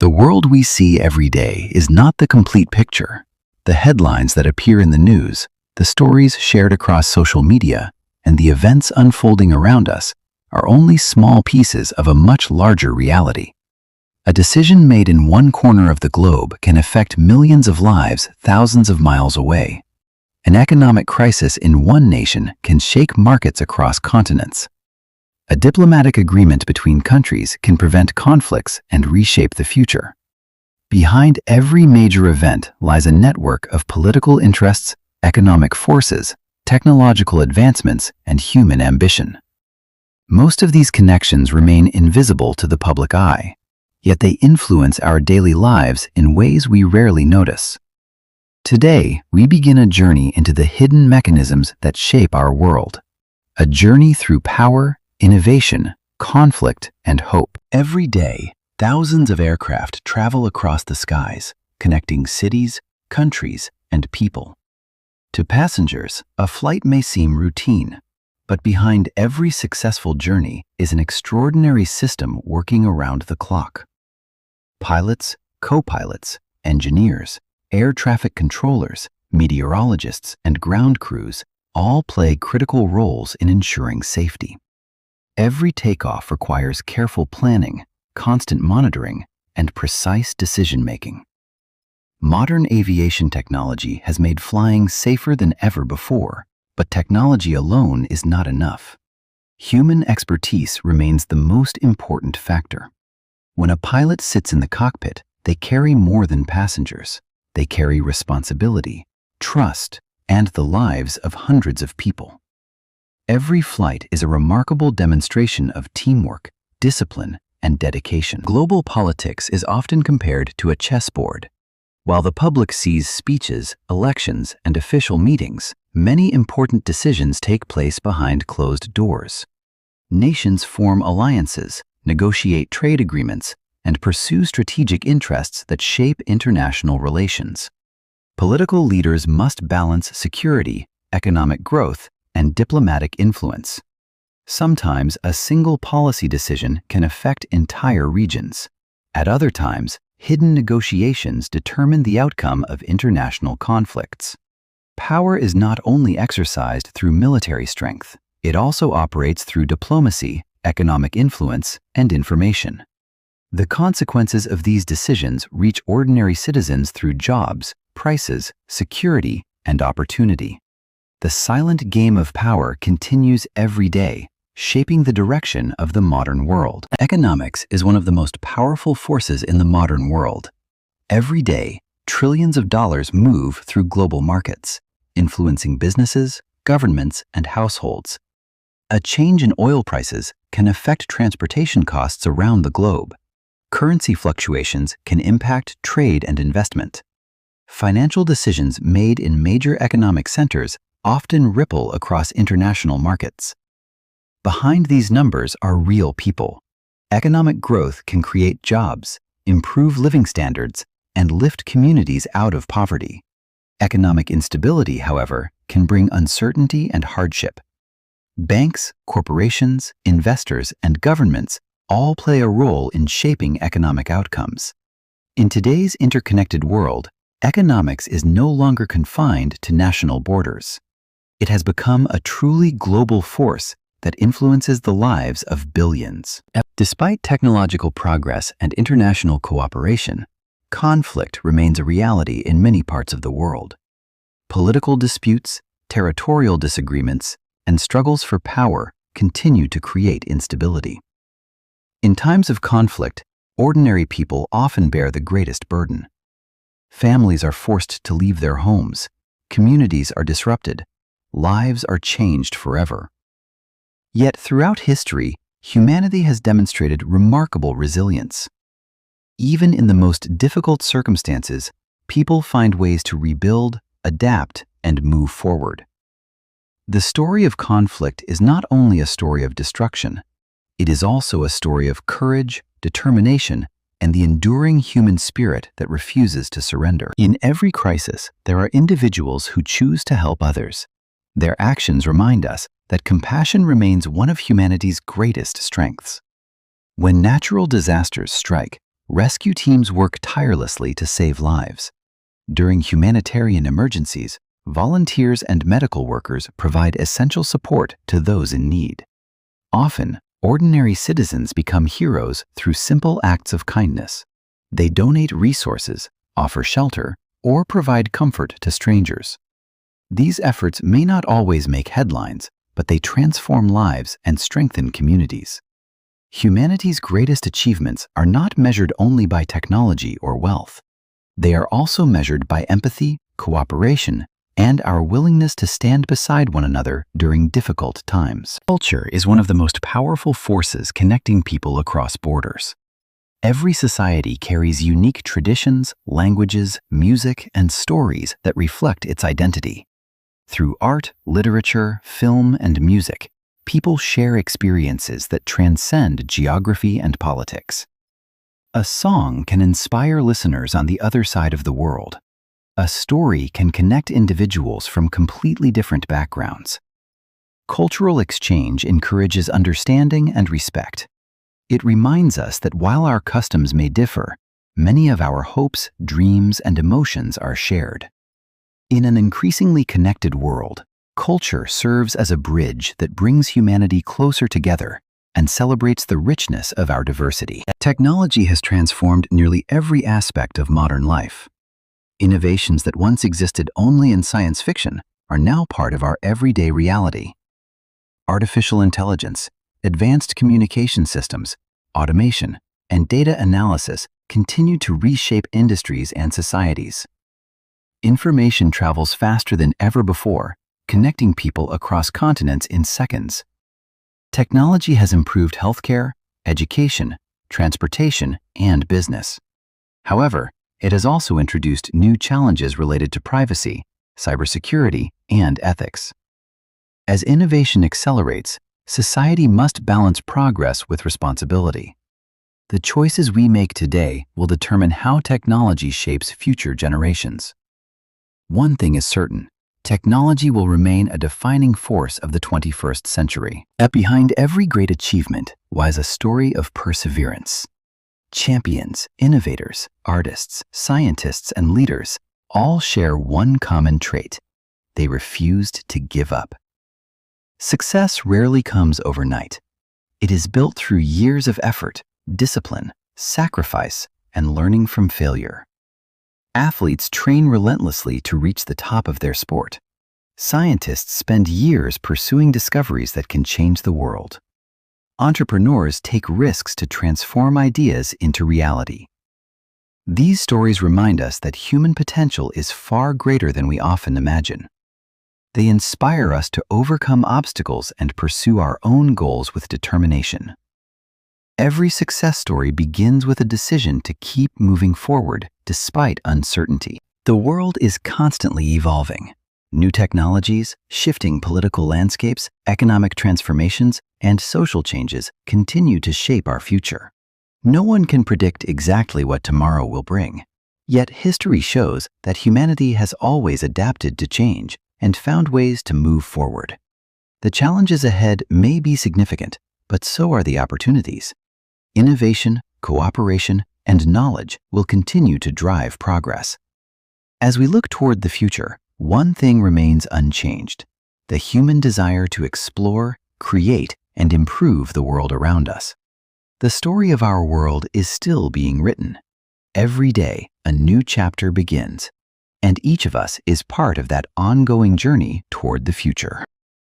The world we see every day is not the complete picture. The headlines that appear in the news, the stories shared across social media, and the events unfolding around us are only small pieces of a much larger reality. A decision made in one corner of the globe can affect millions of lives thousands of miles away. An economic crisis in one nation can shake markets across continents. A diplomatic agreement between countries can prevent conflicts and reshape the future. Behind every major event lies a network of political interests, economic forces, technological advancements, and human ambition. Most of these connections remain invisible to the public eye, yet they influence our daily lives in ways we rarely notice. Today, we begin a journey into the hidden mechanisms that shape our world. A journey through power, innovation, conflict, and hope. Every day, thousands of aircraft travel across the skies, connecting cities, countries, and people. To passengers, a flight may seem routine, but behind every successful journey is an extraordinary system working around the clock. Pilots, co-pilots, engineers, air traffic controllers, meteorologists, and ground crews all play critical roles in ensuring safety. Every takeoff requires careful planning, constant monitoring, and precise decision-making. Modern aviation technology has made flying safer than ever before, but technology alone is not enough. Human expertise remains the most important factor. When a pilot sits in the cockpit, they carry more than passengers. They carry responsibility, trust, and the lives of hundreds of people. Every flight is a remarkable demonstration of teamwork, discipline, and dedication. Global politics is often compared to a chessboard. While the public sees speeches, elections, and official meetings, many important decisions take place behind closed doors. Nations form alliances, negotiate trade agreements, and pursue strategic interests that shape international relations. Political leaders must balance security, economic growth, and diplomatic influence. Sometimes a single policy decision can affect entire regions. At other times, hidden negotiations determine the outcome of international conflicts. Power is not only exercised through military strength, it also operates through diplomacy, economic influence, and information. The consequences of these decisions reach ordinary citizens through jobs, prices, security, and opportunity. The silent game of power continues every day, shaping the direction of the modern world. Economics is one of the most powerful forces in the modern world. Every day, trillions of dollars move through global markets, influencing businesses, governments, and households. A change in oil prices can affect transportation costs around the globe. Currency fluctuations can impact trade and investment. Financial decisions made in major economic centers often ripple across international markets. Behind these numbers are real people. Economic growth can create jobs, improve living standards, and lift communities out of poverty. Economic instability, however, can bring uncertainty and hardship. Banks, corporations, investors, and governments all play a role in shaping economic outcomes. In today's interconnected world, economics is no longer confined to national borders. It has become a truly global force that influences the lives of billions. Despite technological progress and international cooperation, conflict remains a reality in many parts of the world. Political disputes, territorial disagreements, and struggles for power continue to create instability. In times of conflict, ordinary people often bear the greatest burden. Families are forced to leave their homes, communities are disrupted, lives are changed forever. Yet throughout history, humanity has demonstrated remarkable resilience. Even in the most difficult circumstances, people find ways to rebuild, adapt, and move forward. The story of conflict is not only a story of destruction, it is also a story of courage, determination, and the enduring human spirit that refuses to surrender. In every crisis, there are individuals who choose to help others. Their actions remind us that compassion remains one of humanity's greatest strengths. When natural disasters strike, rescue teams work tirelessly to save lives. During humanitarian emergencies, volunteers and medical workers provide essential support to those in need. Often, ordinary citizens become heroes through simple acts of kindness. They donate resources, offer shelter, or provide comfort to strangers. These efforts may not always make headlines, but they transform lives and strengthen communities. Humanity's greatest achievements are not measured only by technology or wealth. They are also measured by empathy, cooperation, and our willingness to stand beside one another during difficult times. Culture is one of the most powerful forces connecting people across borders. Every society carries unique traditions, languages, music, and stories that reflect its identity. Through art, literature, film, and music, people share experiences that transcend geography and politics. A song can inspire listeners on the other side of the world. A story can connect individuals from completely different backgrounds. Cultural exchange encourages understanding and respect. It reminds us that while our customs may differ, many of our hopes, dreams, and emotions are shared. In an increasingly connected world, culture serves as a bridge that brings humanity closer together and celebrates the richness of our diversity. Technology has transformed nearly every aspect of modern life. Innovations that once existed only in science fiction are now part of our everyday reality. Artificial intelligence, advanced communication systems, automation, and data analysis continue to reshape industries and societies. Information travels faster than ever before, connecting people across continents in seconds. Technology has improved healthcare, education, transportation, and business. However, it has also introduced new challenges related to privacy, cybersecurity, and ethics. As innovation accelerates, society must balance progress with responsibility. The choices we make today will determine how technology shapes future generations. One thing is certain: technology will remain a defining force of the 21st century. Behind every great achievement lies a story of perseverance. Champions, innovators, artists, scientists, and leaders all share one common trait: they refused to give up. Success rarely comes overnight. It is built through years of effort, discipline, sacrifice, and learning from failure. Athletes train relentlessly to reach the top of their sport. Scientists spend years pursuing discoveries that can change the world. Entrepreneurs take risks to transform ideas into reality. These stories remind us that human potential is far greater than we often imagine. They inspire us to overcome obstacles and pursue our own goals with determination. Every success story begins with a decision to keep moving forward despite uncertainty. The world is constantly evolving. New technologies, shifting political landscapes, economic transformations, and social changes continue to shape our future. No one can predict exactly what tomorrow will bring. Yet history shows that humanity has always adapted to change and found ways to move forward. The challenges ahead may be significant, but so are the opportunities. Innovation, cooperation, and knowledge will continue to drive progress. As we look toward the future, one thing remains unchanged: the human desire to explore, create, and improve the world around us. The story of our world is still being written. Every day, a new chapter begins, and each of us is part of that ongoing journey toward the future.